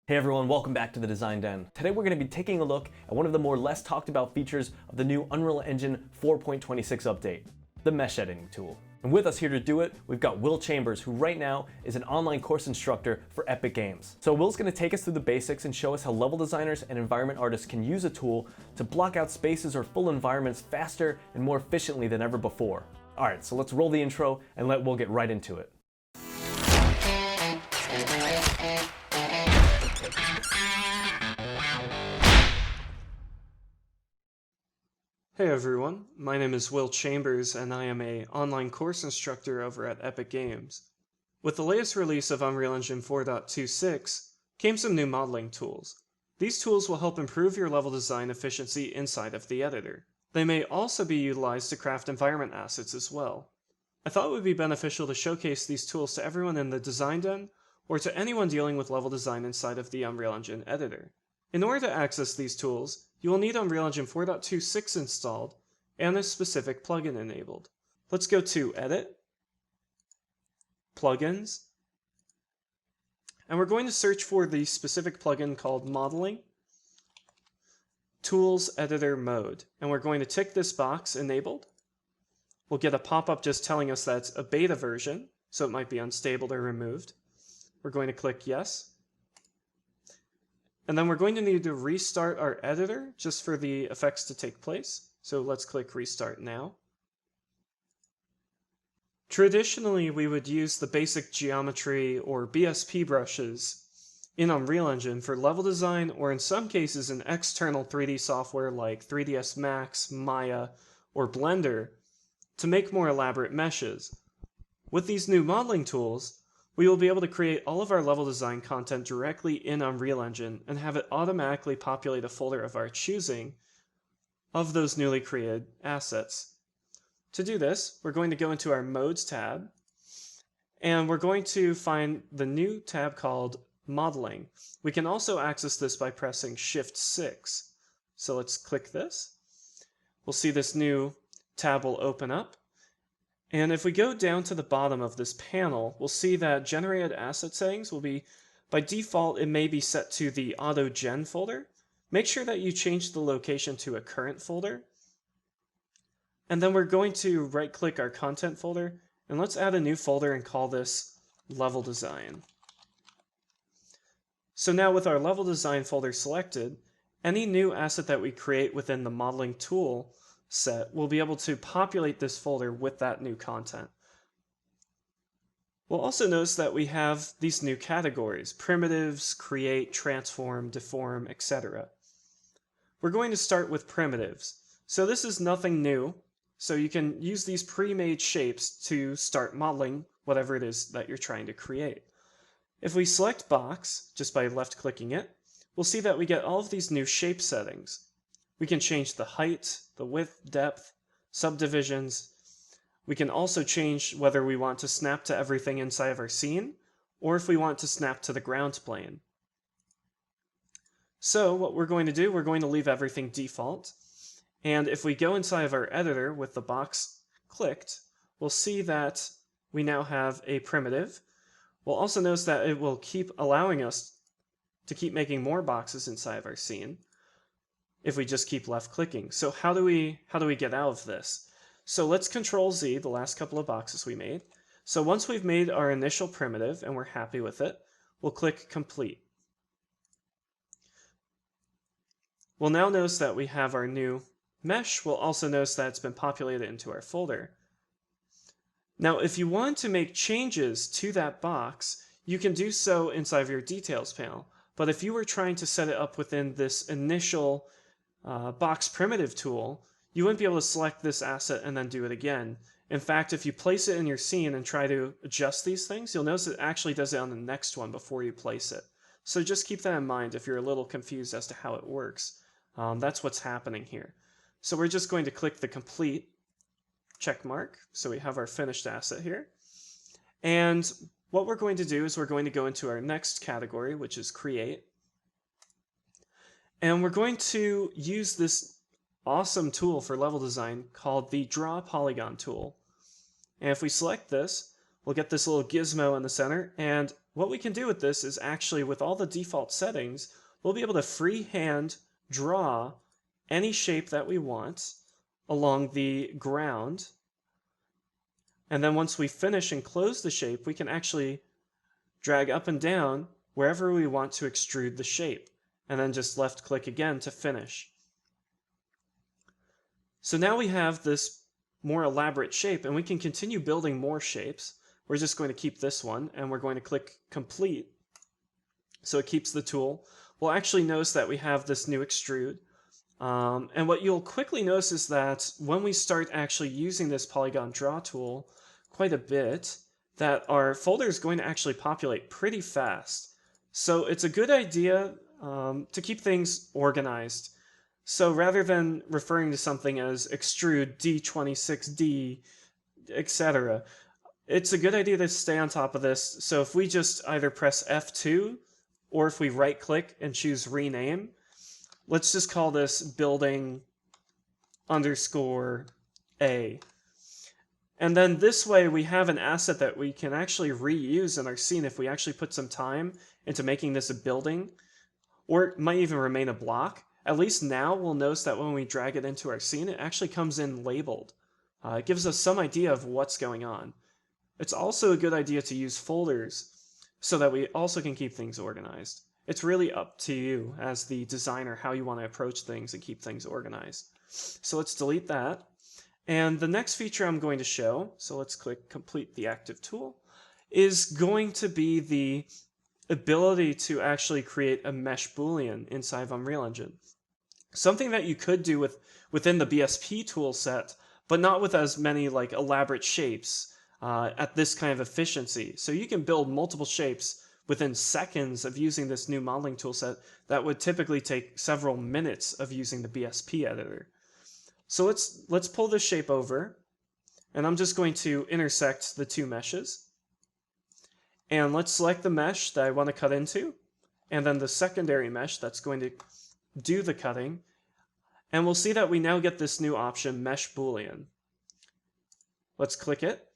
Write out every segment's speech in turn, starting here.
Hey everyone, welcome back to the Design Den. Today we're going to be taking a look at one of the more less talked about features of the new Unreal Engine 4.26 update, the mesh editing tool. And with us here to do it, we've got Will Chambers, who right now is an online course instructor for Epic Games. So Will's going to take us through the basics and show us how level designers and environment artists can use a tool to block out spaces or full environments faster and more efficiently than ever before. Alright, so let's roll the intro and let Will get right into it. Hey everyone, my name is Will Chambers and I am an online course instructor over at Epic Games. With the latest release of Unreal Engine 4.26 came some new modeling tools. These tools will help improve your level design efficiency inside of the editor. They may also be utilized to craft environment assets as well. I thought it would be beneficial to showcase these tools to everyone in the Design Den or to anyone dealing with level design inside of the Unreal Engine editor. In order to access these tools, you will need Unreal Engine 4.26 installed and a specific plugin enabled. Let's go to Edit, Plugins, and we're going to search for the specific plugin called Modeling, Tools Editor Mode, and we're going to tick this box Enabled. We'll get a pop-up just telling us that it's a beta version, so it might be unstable or removed. We're going to click Yes. And then we're going to need to restart our editor just for the effects to take place. So let's click Restart Now. Traditionally, we would use the basic geometry or BSP brushes in Unreal Engine for level design, or in some cases in external 3D software like 3ds Max, Maya, or Blender to make more elaborate meshes. With these new modeling tools, we will be able to create all of our level design content directly in Unreal Engine and have it automatically populate a folder of our choosing of those newly created assets. To do this, we're going to go into our Modes tab, and we're going to find the new tab called Modeling. We can also access this by pressing Shift-6. So let's click this. We'll see this new tab will open up. And if we go down to the bottom of this panel, we'll see that generated asset settings will be, by default, it may be set to the auto gen folder. Make sure that you change the location to a current folder. And then we're going to right click our content folder, and let's add a new folder and call this level design. So now with our level design folder selected, any new asset that we create within the modeling tool set, we'll be able to populate this folder with that new content. We'll also notice that we have these new categories: primitives, create, transform, deform, etc. We're going to start with primitives. So this is nothing new, so you can use these pre-made shapes to start modeling whatever it is that you're trying to create. If we select box just by left clicking it, we'll see that we get all of these new shape settings. We can change the height, the width, depth, subdivisions. We can also change whether we want to snap to everything inside of our scene, or if we want to snap to the ground plane. So what we're going to do, we're going to leave everything default. And if we go inside of our editor with the box clicked, we'll see that we now have a primitive. We'll also notice that it will keep allowing us to keep making more boxes inside of our scene if we just keep left clicking. So how do we get out of this? So let's Control Z the last couple of boxes we made. So once we've made our initial primitive and we're happy with it, we'll click Complete. We'll now notice that we have our new mesh. We'll also notice that it's been populated into our folder. Now if you want to make changes to that box, you can do so inside of your Details panel. But if you were trying to set it up within this initial box primitive tool, you wouldn't be able to select this asset and then do it again. In fact, if you place it in your scene and try to adjust these things, you'll notice it actually does it on the next one before you place it. So just keep that in mind if you're a little confused as to how it works. That's what's happening here. So we're just going to click the complete check mark, so we have our finished asset here. And what we're going to do is we're going to go into our next category, which is Create. And we're going to use this awesome tool for level design called the Draw Polygon tool. And if we select this, we'll get this little gizmo in the center, and what we can do with this is actually, with all the default settings, we'll be able to freehand draw any shape that we want along the ground. And then once we finish and close the shape, we can actually drag up and down wherever we want to extrude the shape, and then just left click again to finish. So now we have this more elaborate shape, and we can continue building more shapes. We're just going to keep this one, and we're going to click complete. So it keeps the tool. We'll actually notice that we have this new extrude. And what you'll quickly notice is that when we start actually using this Polygon Draw tool quite a bit, that our folder is going to actually populate pretty fast. So it's a good idea to keep things organized. So rather than referring to something as extrude D26D, etc., it's a good idea to stay on top of this. So if we just either press F2 or if we right click and choose rename, let's just call this building underscore A. And then this way we have an asset that we can actually reuse in our scene if we actually put some time into making this a building, or it might even remain a block. At least now we'll notice that when we drag it into our scene, it actually comes in labeled. It gives us some idea of what's going on. It's also a good idea to use folders so that we also can keep things organized. It's really up to you as the designer how you want to approach things and keep things organized. So let's delete that. And the next feature I'm going to show, so let's click complete the active tool, is going to be the ability to actually create a mesh Boolean inside of Unreal Engine. Something that you could do within the BSP tool set, but not with as many like elaborate shapes at this kind of efficiency. So you can build multiple shapes within seconds of using this new modeling toolset that would typically take several minutes of using the BSP editor. So let's pull this shape over, and I'm just going to intersect the two meshes. And let's select the mesh that I want to cut into, and then the secondary mesh that's going to do the cutting. And we'll see that we now get this new option, Mesh Boolean. Let's click it.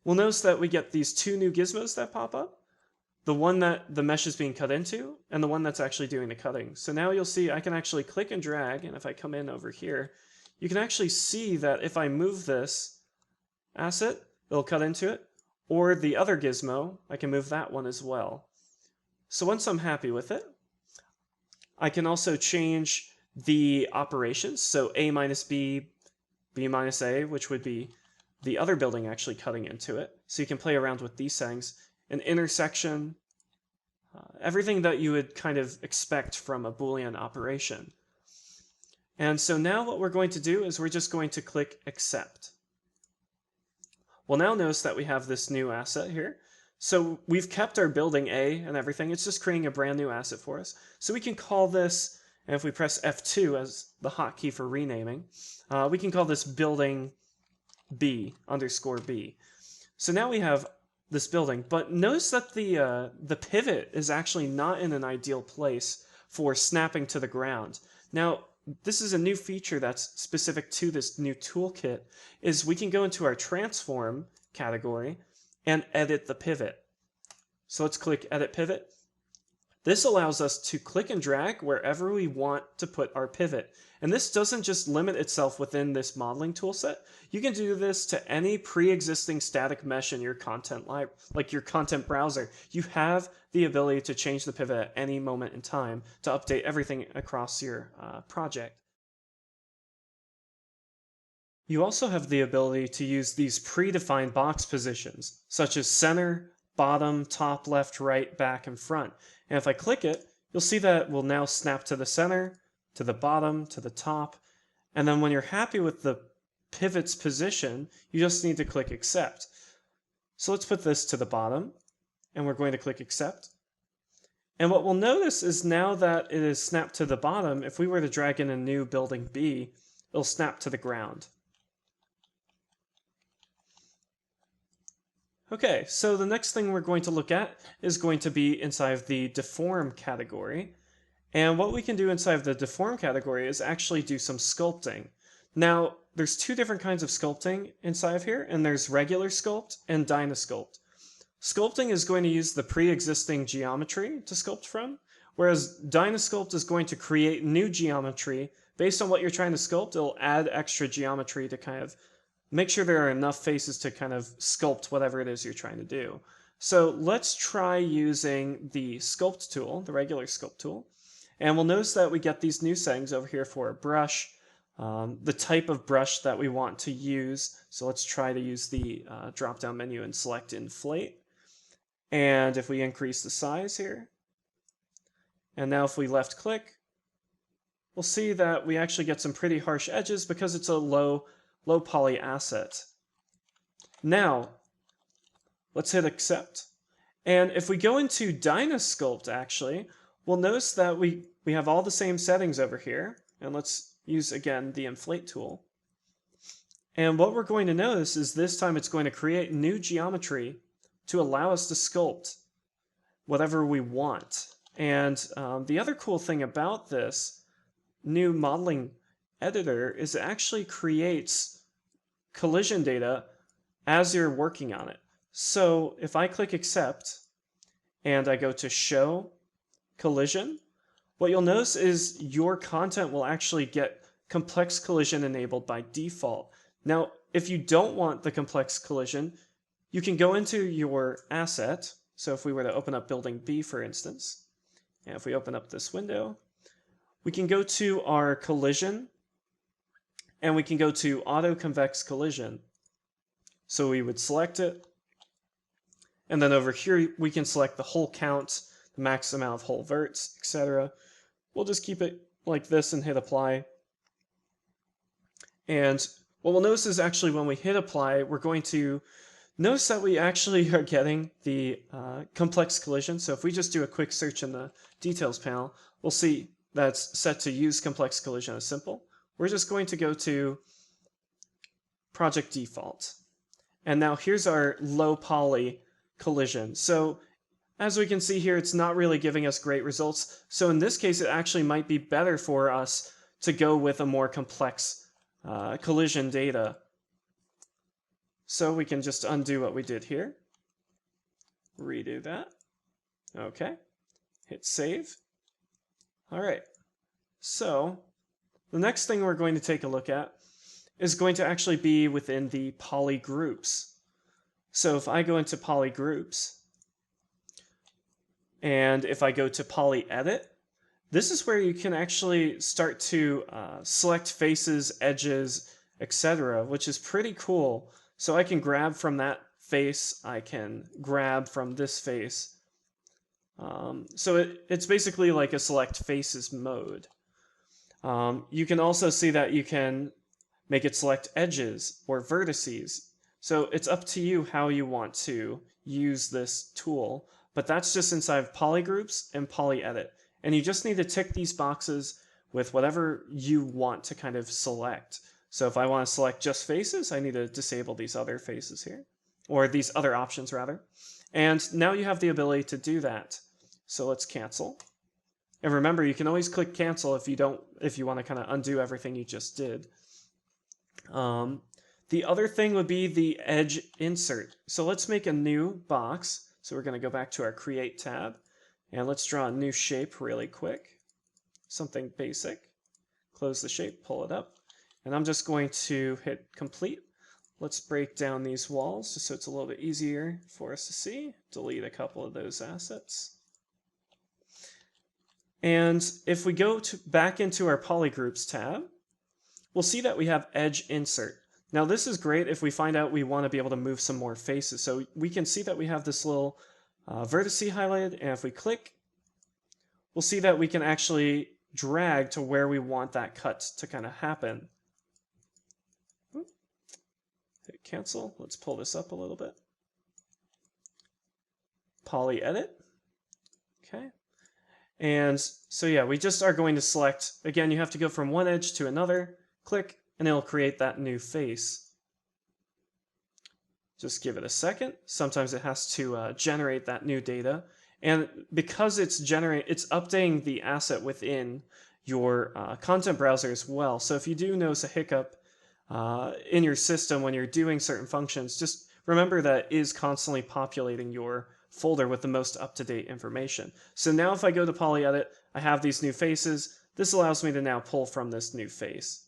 We'll notice that we get these two new gizmos that pop up. The one that the mesh is being cut into, and the one that's actually doing the cutting. So now you'll see I can actually click and drag, and if I come in over here, you can actually see that if I move this asset, it'll cut into it, or the other gizmo, I can move that one as well. So once I'm happy with it, I can also change the operations, so A minus B, B minus A, which would be the other building actually cutting into it. So you can play around with these settings. An intersection, everything that you would kind of expect from a Boolean operation. And so now what we're going to do is we're just going to click accept. We'll now notice that we have this new asset here. So we've kept our building A and everything. It's just creating a brand new asset for us. So we can call this, and if we press F2 as the hotkey for renaming, we can call this building B underscore B. So now we have this building, but notice that the pivot is actually not in an ideal place for snapping to the ground. Now, this is a new feature that's specific to this new toolkit, is we can go into our transform category and edit the pivot. So let's click edit pivot. This allows us to click and drag wherever we want to put our pivot. And this doesn't just limit itself within this modeling toolset. You can do this to any pre-existing static mesh in your content like your content browser. You have the ability to change the pivot at any moment in time to update everything across your project. You also have the ability to use these predefined box positions, such as center, bottom, top, left, right, back, and front. And if I click it, you'll see that it will now snap to the center, to the bottom, to the top. And then when you're happy with the pivot's position, you just need to click accept. So let's put this to the bottom, and we're going to click accept. And what we'll notice is now that it is snapped to the bottom, if we were to drag in a new building B, it'll snap to the ground. Okay, so the next thing we're going to look at is going to be inside of the Deform category. And what we can do inside of the Deform category is actually do some sculpting. Now, there's two different kinds of sculpting inside of here, and there's regular sculpt and DynaSculpt. Sculpting is going to use the pre-existing geometry to sculpt from, whereas DynaSculpt is going to create new geometry. Based on what you're trying to sculpt, it'll add extra geometry to kind of make sure there are enough faces to kind of sculpt whatever it is you're trying to do. So let's try using the Sculpt tool, the regular Sculpt tool, and we'll notice that we get these new settings over here for a brush, the type of brush that we want to use. So let's try to use the drop-down menu and select Inflate. And if we increase the size here, and now if we left click, we'll see that we actually get some pretty harsh edges because it's a low poly asset. Now, let's hit accept. And if we go into DynaSculpt, actually, we'll notice that we have all the same settings over here. And let's use, again, the Inflate tool. And what we're going to notice is this time it's going to create new geometry to allow us to sculpt whatever we want. And the other cool thing about this new modeling editor is it actually creates collision data as you're working on it. So if I click accept and I go to show collision, what you'll notice is your content will actually get complex collision enabled by default. Now, if you don't want the complex collision, you can go into your asset. So if we were to open up building B, for instance, and if we open up this window, we can go to our collision and we can go to auto convex collision. So we would select it. And then over here, we can select the hole count, the max amount of hole verts, etc. We'll just keep it like this and hit apply. And what we'll notice is actually when we hit apply, we're going to notice that we actually are getting the complex collision. So if we just do a quick search in the details panel, we'll see that's set to use complex collision as simple. We're just going to go to project default. And now here's our low poly collision. So as we can see here, it's not really giving us great results. So in this case, it actually might be better for us to go with a more complex collision data. So we can just undo what we did here. Redo that. Okay. Hit save. All right. So the next thing we're going to take a look at is going to actually be within the PolyGroups. So if I go into PolyGroups, and if I go to Poly Edit, this is where you can actually start to select faces, edges, etc., which is pretty cool. So I can grab from that face, I can grab from this face. So it's basically like a select faces mode. You can also see that you can make it select edges or vertices. So it's up to you how you want to use this tool, but that's just inside of PolyGroups and Poly Edit. And you just need to tick these boxes with whatever you want to kind of select. So if I want to select just faces, I need to disable these other faces here, or these other options rather. And now you have the ability to do that. So let's cancel. And remember, you can always click cancel if you want to kind of undo everything you just did. The other thing would be the edge insert. So let's make a new box. So we're going to go back to our create tab and let's draw a new shape really quick. Something basic. Close the shape, pull it up. And I'm just going to hit complete. Let's break down these walls just so it's a little bit easier for us to see. Delete a couple of those assets. And if we go back into our PolyGroups tab, we'll see that we have edge insert. Now this is great if we find out we want to be able to move some more faces. So we can see that we have this little vertice highlighted, and if we click, we'll see that we can actually drag to where we want that cut to kind of happen. Hit cancel. Let's pull this up a little bit. Poly Edit. Okay. And so yeah, we just are going to select, again, you have to go from one edge to another, click, and it'll create that new face. Just give it a second. Sometimes it has to generate that new data. And because it's updating the asset within your content browser as well. So if you do notice a hiccup in your system when you're doing certain functions, just remember that is constantly populating your folder with the most up-to-date information. So now if I go to Poly Edit, I have these new faces. This allows me to now pull from this new face.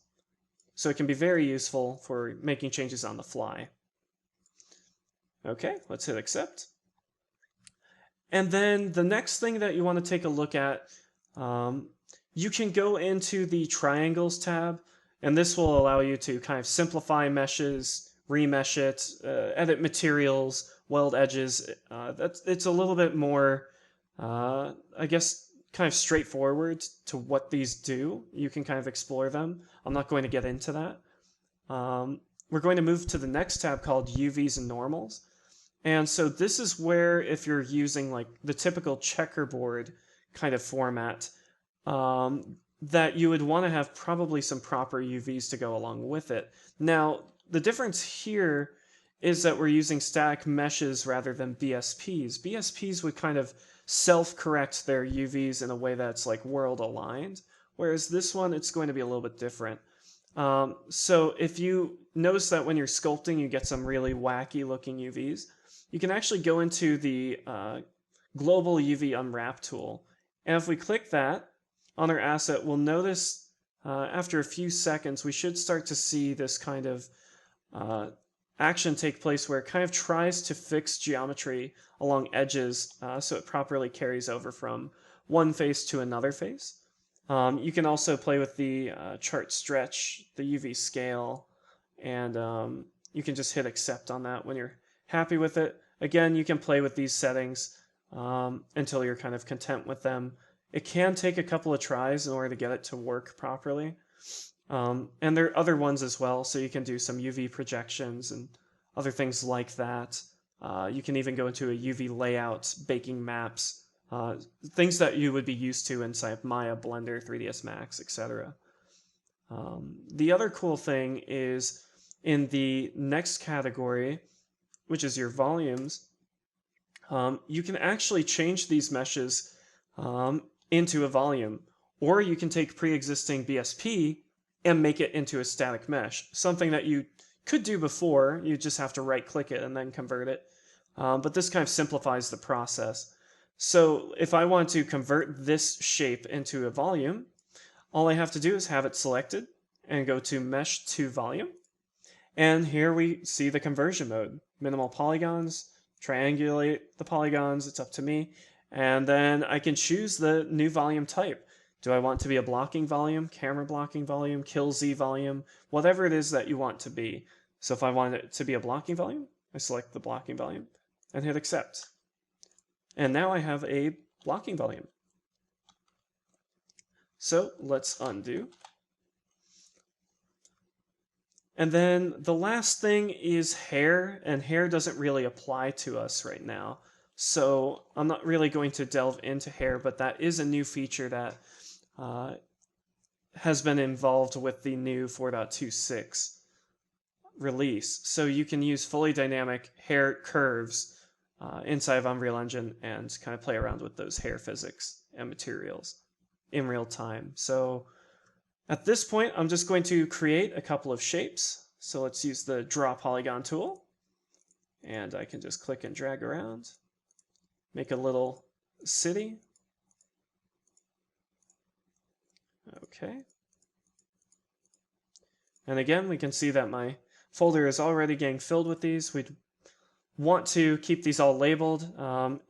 So it can be very useful for making changes on the fly. Okay, let's hit accept. And then the next thing that you want to take a look at, you can go into the triangles tab, and this will allow you to kind of simplify meshes, remesh it, edit materials, weld edges. It's a little bit more, I guess, kind of straightforward to what these do. You can kind of explore them. I'm not going to get into that. We're going to move to the next tab called UVs and normals. And so this is where, if you're using like the typical checkerboard kind of format, that you would want to have probably some proper UVs to go along with it. Now, the difference here is that we're using static meshes rather than BSPs. BSPs would kind of self-correct their UVs in a way that's like world aligned, whereas this one, it's going to be a little bit different. So if you notice that when you're sculpting, you get some really wacky looking UVs, you can actually go into the global UV unwrap tool. And if we click that on our asset, we'll notice after a few seconds, we should start to see this kind of action take place where it kind of tries to fix geometry along edges so it properly carries over from one face to another face. You can also play with the chart stretch, the UV scale, and you can just hit accept on that when you're happy with it. Again, you can play with these settings until you're kind of content with them. It can take a couple of tries in order to get it to work properly. And there are other ones as well, so you can do some UV projections and other things like that. You can even go into a UV layout, baking maps, things that you would be used to inside Maya, Blender, 3ds Max, etc. The other cool thing is in the next category, which is your volumes, you can actually change these meshes into a volume, or you can take pre-existing BSP and make it into a static mesh, something that you could do before. You just have to right-click it and then convert it. But this kind of simplifies the process. So if I want to convert this shape into a volume, all I have to do is have it selected and go to Mesh to Volume. And here we see the conversion mode. Minimal polygons, triangulate the polygons, it's up to me. And then I can choose the new volume type. Do I want to be a blocking volume, camera blocking volume, kill Z volume, whatever it is that you want to be. So if I want it to be a blocking volume, I select the blocking volume and hit accept. And now I have a blocking volume. So let's undo. And then the last thing is hair, and hair doesn't really apply to us right now. So I'm not really going to delve into hair, but that is a new feature that has been involved with the new 4.26 release. So you can use fully dynamic hair curves inside of Unreal Engine and kind of play around with those hair physics and materials in real time. So at this point, I'm just going to create a couple of shapes. So let's use the Draw Polygon tool. And I can just click and drag around. Make a little city. Okay. And again, we can see that my folder is already getting filled with these. We'd want to keep these all labeled.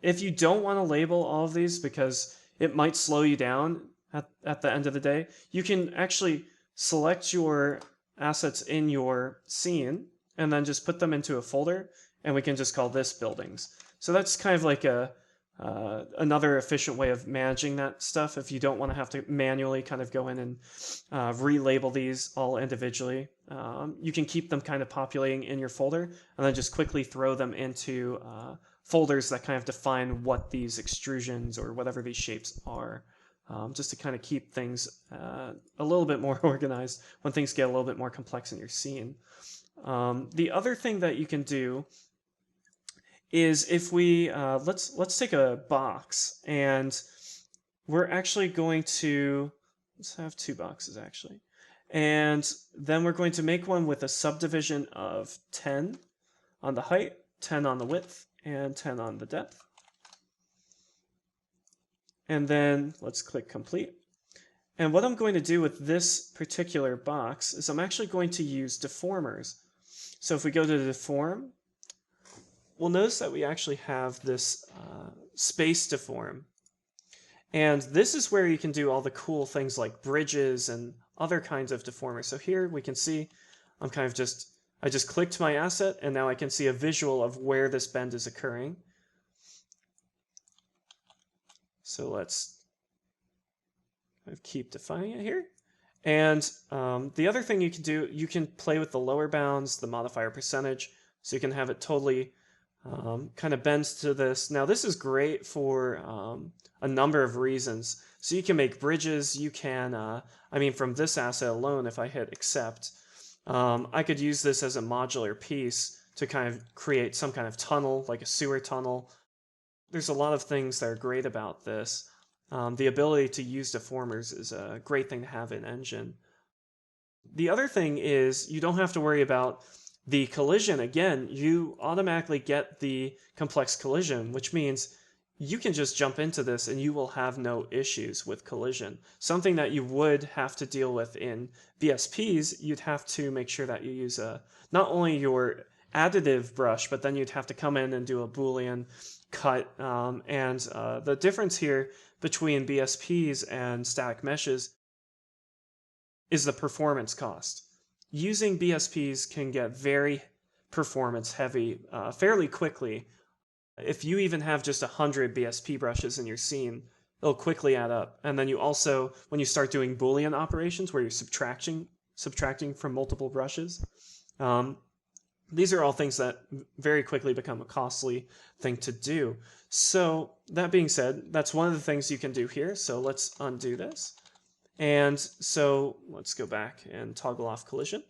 If you don't want to label all of these because it might slow you down at the end of the day, you can actually select your assets in your scene and then just put them into a folder, and we can just call this buildings. So that's kind of like another efficient way of managing that stuff if you don't want to have to manually kind of go in and relabel these all individually. You can keep them kind of populating in your folder and then just quickly throw them into folders that kind of define what these extrusions or whatever these shapes are, just to kind of keep things a little bit more organized when things get a little bit more complex in your scene. The other thing that you can do is if we, let's take a box, and we're actually going to, let's have two boxes actually, and then we're going to make one with a subdivision of 10 on the height, 10 on the width, and 10 on the depth. And then let's click complete. And what I'm going to do with this particular box is I'm actually going to use deformers. So if we go to Deform, we'll notice that we actually have this space deform. And this is where you can do all the cool things like bridges and other kinds of deformers. So here we can see I'm kind of I just clicked my asset, and now I can see a visual of where this bend is occurring. So let's kind of keep defining it here. And the other thing you can do, you can play with the lower bounds, the modifier percentage, so you can have it totally kind of bends to this. Now this is great for a number of reasons. So you can make bridges, you can, I mean from this asset alone, if I hit accept, I could use this as a modular piece to kind of create some kind of tunnel, like a sewer tunnel. There's a lot of things that are great about this. The ability to use deformers is a great thing to have in Engine. The other thing is you don't have to worry about the collision. Again, you automatically get the complex collision, which means you can just jump into this and you will have no issues with collision. Something that you would have to deal with in BSPs, you'd have to make sure that you use not only your additive brush, but then you'd have to come in and do a Boolean cut. And the difference here between BSPs and static meshes is the performance cost. Using BSPs can get very performance heavy fairly quickly. If you even have just 100 BSP brushes in your scene, it'll quickly add up. And then you also, when you start doing Boolean operations where you're subtracting from multiple brushes, these are all things that very quickly become a costly thing to do. So that being said, that's one of the things you can do here. So let's undo this. And so let's go back and toggle off collision.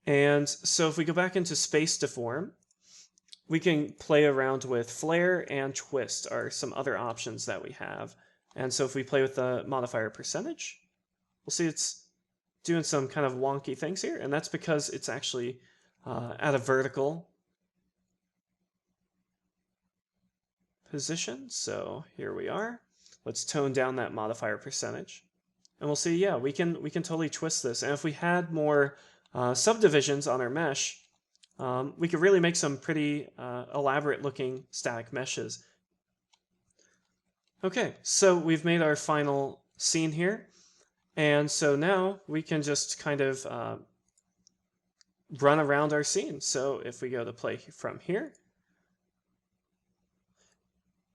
And so if we go back into space deform, we can play around with flare and twist are some other options that we have. And so if we play with the modifier percentage, we'll see it's doing some kind of wonky things here. And that's because it's actually at a vertical position. So here we are. Let's tone down that modifier percentage. And we'll see, yeah, we can totally twist this. And if we had more subdivisions on our mesh, we could really make some pretty elaborate looking static meshes. Okay, so we've made our final scene here. And so now we can just kind of run around our scene. So if we go to play from here,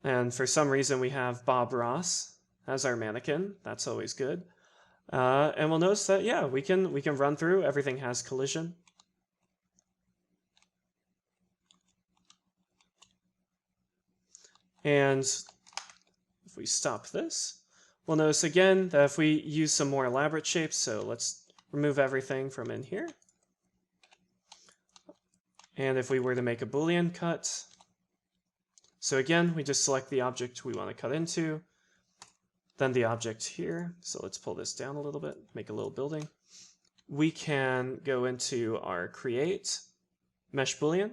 and for some reason we have Bob Ross as our mannequin, that's always good. And we'll notice that, yeah, we can run through, everything has collision. And if we stop this, we'll notice again that if we use some more elaborate shapes, so let's remove everything from in here. And if we were to make a Boolean cut, so again, we just select the object we want to cut into, then the object here. So let's pull this down a little bit, make a little building. We can go into our create, mesh Boolean,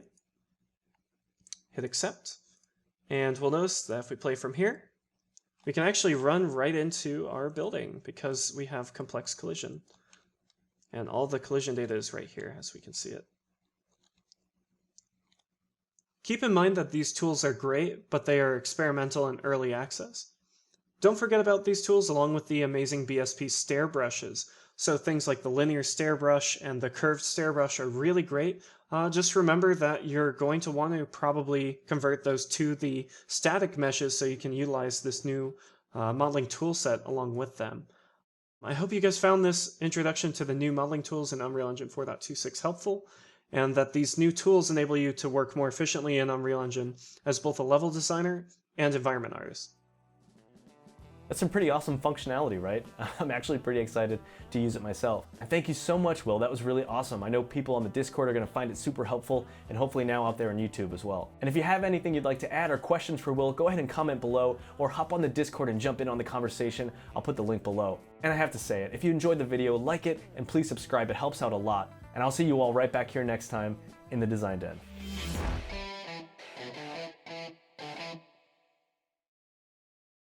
hit accept. And we'll notice that if we play from here, we can actually run right into our building because we have complex collision. And all the collision data is right here, as we can see it. Keep in mind that these tools are great, but they are experimental and early access. Don't forget about these tools along with the amazing BSP stair brushes. So things like the linear stair brush and the curved stair brush are really great. Just remember that you're going to want to probably convert those to the static meshes so you can utilize this new modeling tool set along with them. I hope you guys found this introduction to the new modeling tools in Unreal Engine 4.26 helpful, and that these new tools enable you to work more efficiently in Unreal Engine as both a level designer and environment artist. That's some pretty awesome functionality, right? I'm actually pretty excited to use it myself. And thank you so much, Will. That was really awesome. I know people on the Discord are going to find it super helpful, and hopefully now out there on YouTube as well. And if you have anything you'd like to add or questions for Will, go ahead and comment below or hop on the Discord and jump in on the conversation. I'll put the link below. And I have to say it, if you enjoyed the video, like it and please subscribe. It helps out a lot. And I'll see you all right back here next time in the Design Den.